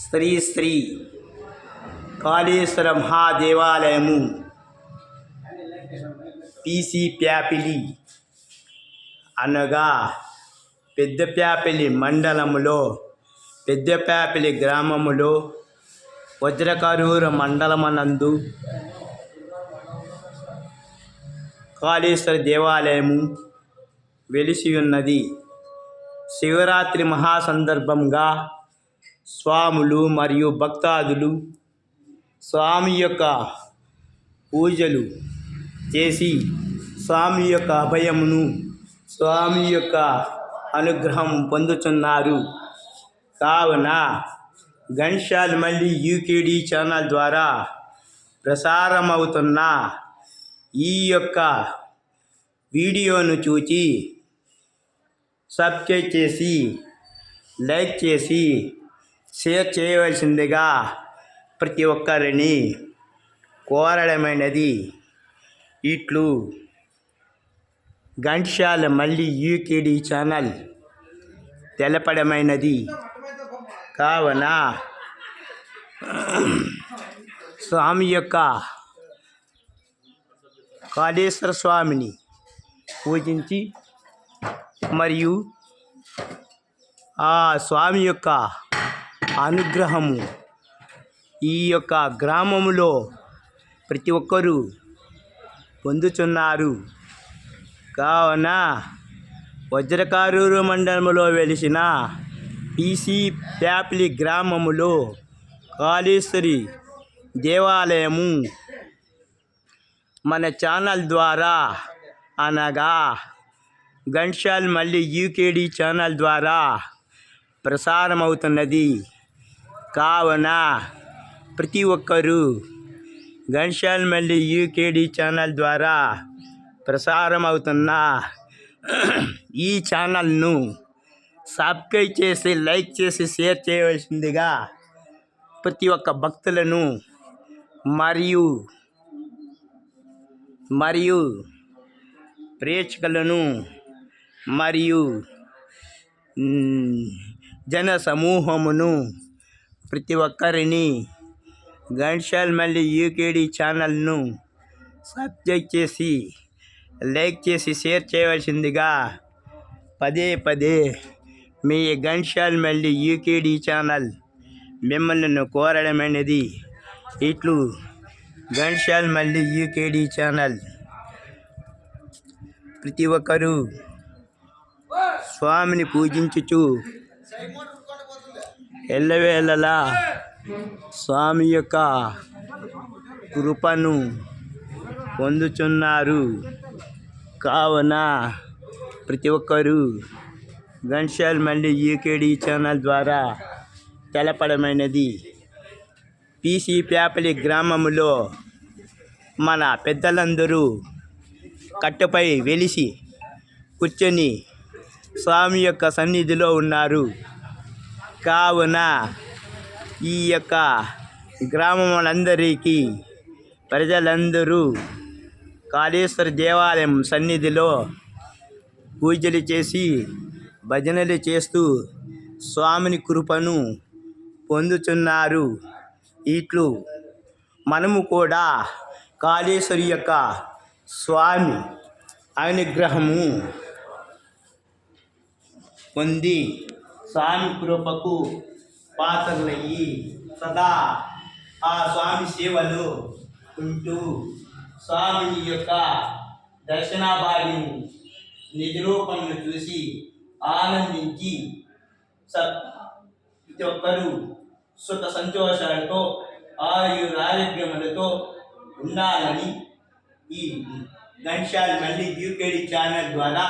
Shri Shri Kaleshwara మహాదేవాలయము PC Pyapili అనగా పెద్దప్యాపిలి మండలములో పెద్దప్యాపిలి గ్రామములో వజ్రకరూరు మండలమనందు కాళేశ్వర దేవాలయము వెలిసి ఉన్నది. శివరాత్రి మహాసందర్భంగా స్వాములు మరియు భక్తాదులు స్వామి యొక్క పూజలు చేసి స్వామి యొక్క అభయమును స్వామి యొక్క అనుగ్రహం పొందుతున్నారు. కావున గణశాల్ మళ్ళీ యూకేడీ ఛానల్ ద్వారా ప్రసారమవుతున్న ఈ యొక్క వీడియోను చూచి సబ్స్క్రైబ్ చేసి లైక్ చేసి షేర్ చేయవలసిందిగా ప్రతి ఒక్కరిని కోరడమైనది. ఇట్లు గణశాల మళ్ళీ యూకేడీ ఛానల్ తెలపడమైనది. కావున స్వామి యొక్క కాళేశ్వర స్వామిని పూజించి మరియు ఆ స్వామి యొక్క అనుగ్రహము ఈ యొక్క గ్రామములో ప్రతి ఒక్కరూ పొందుతున్నారు. కావున వజ్రకరూరు మండలంలో వెలిసిన పీసీ ప్యాపిలి గ్రామములో కాళేశ్వరి దేవాలయము మన ఛానల్ ద్వారా అనగా గణశాల్ మళ్ళీ యూకేడీ ఛానల్ ద్వారా ప్రసారమవుతున్నది. కావున ప్రతి ఒక్కరూ గణశాల్ మళ్ళీ యూకేడీ ఛానల్ ద్వారా ప్రసారమవుతున్న ఈ ఛానల్ను సబ్స్క్రైబ్ చేసి లైక్ చేసి షేర్ చేయవలసిందిగా ప్రతి ఒక్క భక్తులను మరియు ప్రేక్షకులను మరియు జన సమూహమును ప్రతి ఒక్కరిని గణశాల్ మళ్ళీ యూకేడీ ఛానల్ను సబ్స్క్రైబ్ చేసి లైక్ చేసి షేర్ చేయవలసిందిగా పదే మీ గణశాల్ మళ్ళీ యూకేడీ ఛానల్ మిమ్మల్ని కోరడమైనది. ఇట్లు గణశాల్ మళ్ళీ యూకేడీ ఛానల్ ప్రతి ఒక్కరూ స్వామిని పూజించుచు ఎల్లవేళలా స్వామి యొక్క కృపను పొందుతున్నారు. కావున ప్రతి ఒక్కరూ గణశాల్ మళ్ళీ యూకేడీ ఛానల్ ద్వారా తెలపడమైనది. పీసీ ప్యాపిలి గ్రామములో మన పెద్దలందరూ కట్టెపై వెలిసి కూర్చొని స్వామి యొక్క సన్నిధిలో ఉన్నారు. కావున ఈ యొక్క గ్రామములందరికీ ప్రజలందరూ కాళేశ్వర దేవాలయం సన్నిధిలో పూజలు చేసి భజనలు చేస్తూ స్వామిని కృపను పొందుతున్నారు. ఇట్లు మనము కూడా కాళేశ్వరి యొక్క స్వామి అనుగ్రహము పొంది స్వామి కృపకు పాత్రలయ్యి సదా ఆ స్వామి సేవలో ఉంటూ స్వామి యొక్క దర్శనాభాగ్యం నిజరూపంను చూసి ఆనందించి ప్రతి ఒక్కరూ సుఖ సంతోషాలతో ఆరోగ్యములతో ఉండాలని ఈ గణశాల్ మళ్ళీ యూకేడీ ఛానల్ ద్వారా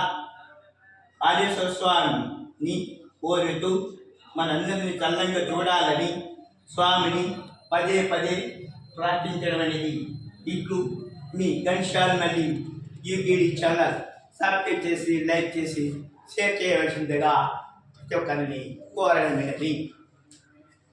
కాళేశ్వర స్వామిని కోరుతూ మనందరినీ చల్లంగా చూడాలని స్వామిని పదే ప్రార్థించడం అనేది. ఇట్లు మీ గణశాల్ మళ్ళీ యూకేడీ ఛానల్ సబ్స్క్రైబ్ చేసి లైక్ చేసి షేర్ చేయవలసిందిగా ప్రతి ఒక్కరిని కోరడమైనది.